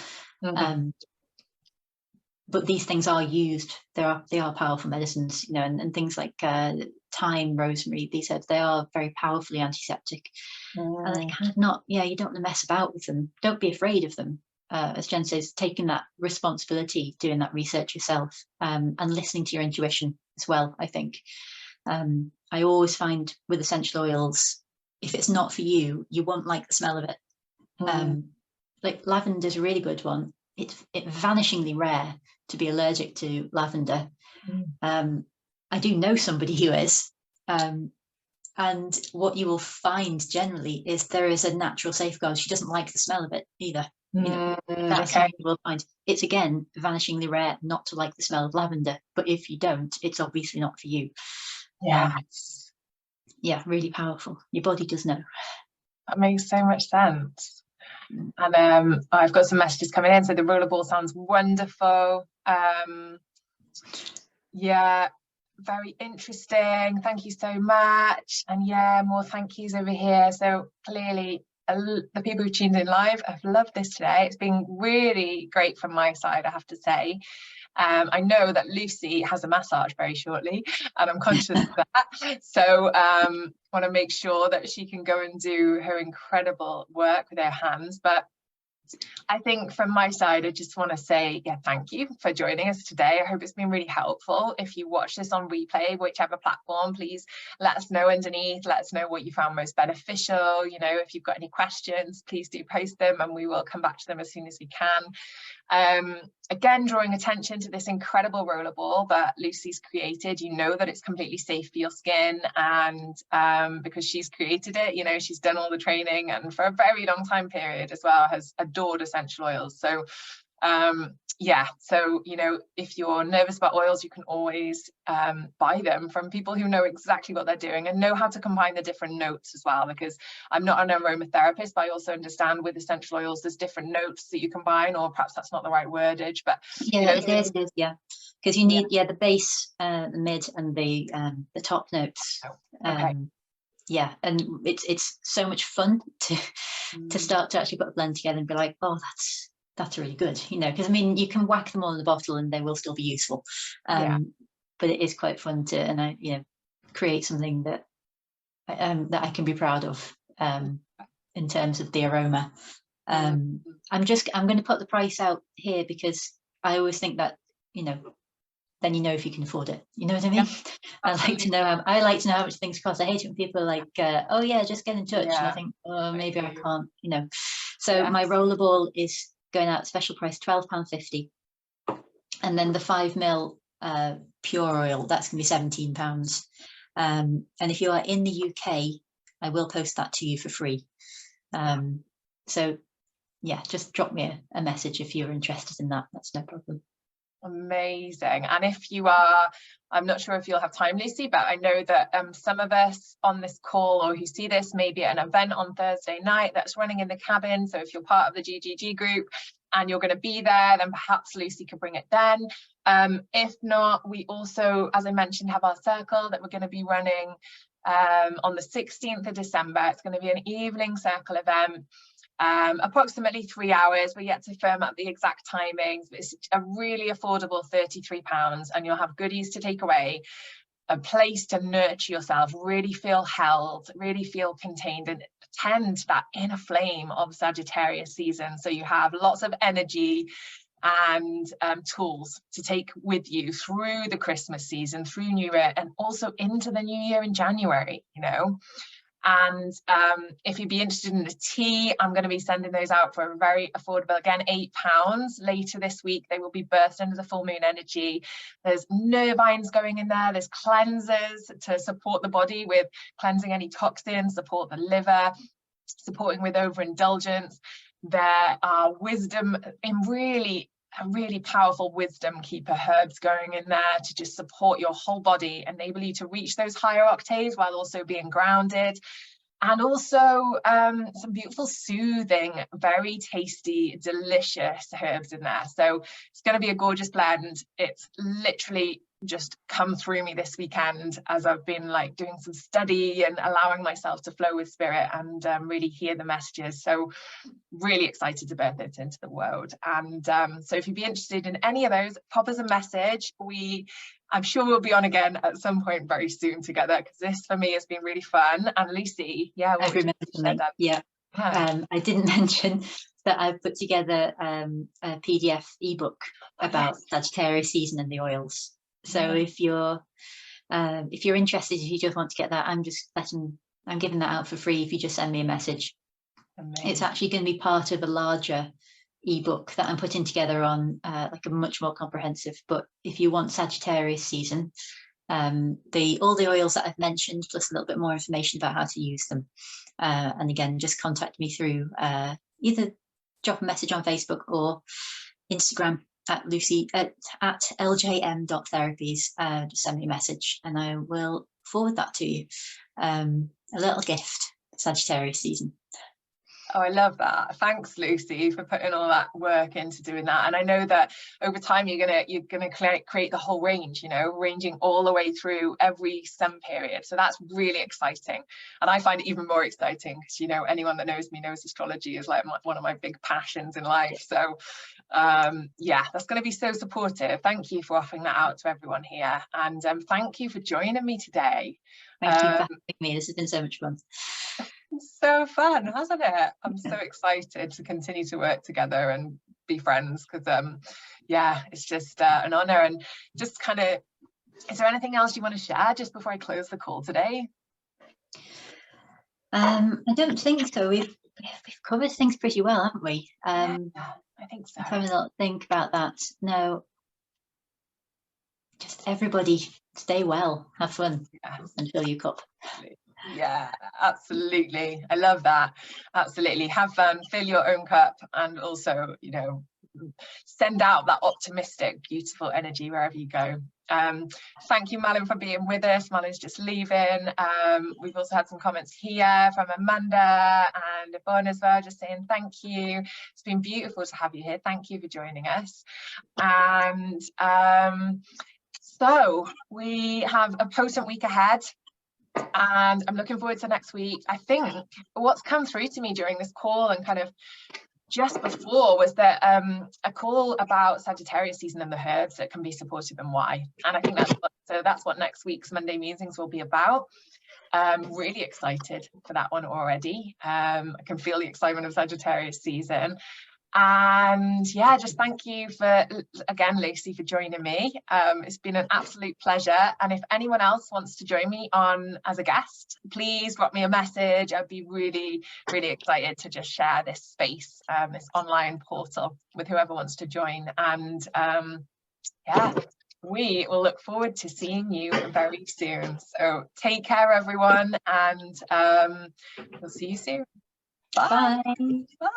But these things are used. They are powerful medicines, you know, and things like thyme, rosemary, these herbs, they are very powerfully antiseptic. And they kind of not, you don't want to mess about with them. Don't be afraid of them. As Jen says, taking that responsibility, doing that research yourself, and listening to your intuition as well, I think. I always find with essential oils, if it's not for you, you won't like the smell of it. Like lavender is a really good one. It's vanishingly rare to be allergic to lavender. I do know somebody who is. And what you will find generally is there is a natural safeguard. She doesn't like the smell of it either. You know, that's something you will find. It's again vanishingly rare not to like the smell of lavender, but if you don't, it's obviously not for you. yeah, really powerful. Your body does know. That makes so much sense. And I've got some messages coming in. So the rollerball sounds wonderful. Yeah, very interesting. Thank you so much. And yeah, more thank yous over here. So clearly the people who tuned in live have loved this today. It's been really great from my side, I have to say. I know that Lucy has a massage very shortly, and I'm conscious of that. So want to make sure that she can go and do her incredible work with her hands. But I think from my side, I just want to say, yeah, thank you for joining us today. I hope it's been really helpful. If you watch this on replay, whichever platform, please let us know underneath. Let us know what you found most beneficial. You know, if you've got any questions, please do post them and we will come back to them as soon as we can. Again, drawing attention to this incredible rollerball that Lucy's created. You know that it's completely safe for your skin, and because she's created it, you know, she's done all the training and for a very long time period as well has adored essential oils. So yeah, so you know, if you're nervous about oils, you can always buy them from people who know exactly what they're doing and know how to combine the different notes as well, because I'm not an aromatherapist, but I also understand with essential oils there's different notes that you combine, or perhaps that's not the right wordage, but yeah, you know, it is, yeah, because you need the base, the mid, and the top notes. Okay. Yeah, and it's so much fun to start to actually put a blend together and be like, oh, that's really good, you know, because I mean, you can whack them all in the bottle and they will still be useful, but it is quite fun to, and I, you know, create something that that I can be proud of in terms of the aroma. I'm going to put the price out here because I always think that, you know, then you know if you can afford it. You know what I mean? I like to know how much things cost. I hate it when people are like, oh yeah, just get in touch. And I think, oh, maybe I can't, you know. So my rollerball is going out special price, £12.50. And then the 5ml pure oil, that's going to be £17. And if you are in the UK, I will post that to you for free. So yeah, just drop me a message if you're interested in that. That's no problem. Amazing. And if you are, I'm not sure if you'll have time, Lucy, but I know that some of us on this call or who see this may be at an event on Thursday night that's running in the cabin. So if you're part of the GGG group and you're going to be there, then perhaps Lucy could bring it then. If not, we also, as I mentioned, have our circle that we're going to be running on the 16th of December. It's going to be an evening circle event. Approximately 3 hours. We're yet to firm up the exact timings, but it's a really affordable £33, and you'll have goodies to take away, a place to nurture yourself, really feel held, really feel contained, and tend that inner flame of Sagittarius season. So you have lots of energy and tools to take with you through the Christmas season, through New Year, and also into the new year in January, you know. And if you'd be interested in the tea, I'm going to be sending those out for a very affordable, again, £8 later this week. They will be birthed under the full moon energy. There's nervines going in there. There's cleansers to support the body with cleansing any toxins, support the liver, supporting with overindulgence. There are wisdom in really powerful wisdom keeper herbs going in there to just support your whole body, enable you to reach those higher octaves while also being grounded. And also some beautiful, soothing, very tasty, delicious herbs in there. So it's going to be a gorgeous blend. It's literally just come through me this weekend as I've been like doing some study and allowing myself to flow with spirit and really hear the messages. So really excited to birth it into the world. And so if you'd be interested in any of those, pop us a message. I'm sure we'll be on again at some point very soon together, because this for me has been really fun. And Lucy, yeah, I didn't mention that I've put together a PDF ebook about Sagittarius season and the oils. So if you're interested, if you just want to get that, I'm giving that out for free if you just send me a message. Amazing. It's actually going to be part of a larger ebook that I'm putting together on like a much more comprehensive. But if you want Sagittarius season, all the oils that I've mentioned, plus a little bit more information about how to use them, and again, just contact me through either drop a message on Facebook or Instagram at Lucy at ljm.therapies. Just send me a message and I will forward that to you. A little gift, Sagittarius season. Oh, I love that. Thanks, Lucy, for putting all that work into doing that. And I know that over time you're gonna create the whole range, you know, ranging all the way through every sun period. So that's really exciting. And I find it even more exciting because, you know, anyone that knows me knows astrology is like one of my big passions in life. So yeah, that's going to be so supportive. Thank you for offering that out to everyone here, and thank you for joining me today. Thank you for having me. This has been so much fun. So fun, hasn't it? I'm so excited to continue to work together and be friends, because yeah, it's just an honor. And just kind of, is there anything else you want to share just before I close the call today? I don't think so. We've covered things pretty well, haven't we? Yeah, I think so. I'm having a lot think about that. No, just everybody stay well, have fun, and fill your cup. Yeah, absolutely. I love that. Absolutely. Have fun, fill your own cup, and also, you know, send out that optimistic, beautiful energy wherever you go. Thank you, Malin, for being with us. Malin's just leaving. We've also had some comments here from Amanda and Yvonne as well, just saying thank you. It's been beautiful to have you here. Thank you for joining us. And so we have a potent week ahead, and I'm looking forward to next week. I think what's come through to me during this call and kind of just before was that a call about Sagittarius season and the herbs that can be supportive and why. And I think that's what next week's Monday musings will be about. Really excited for that one already. I can feel the excitement of Sagittarius season. And yeah, just thank you for, again, Lucy, for joining me. It's been an absolute pleasure. And if anyone else wants to join me on as a guest, please drop me a message. I'd be really, really excited to just share this space, this online portal, with whoever wants to join. And yeah, we will look forward to seeing you very soon. So take care, everyone, and we'll see you soon. Bye. Bye. Bye.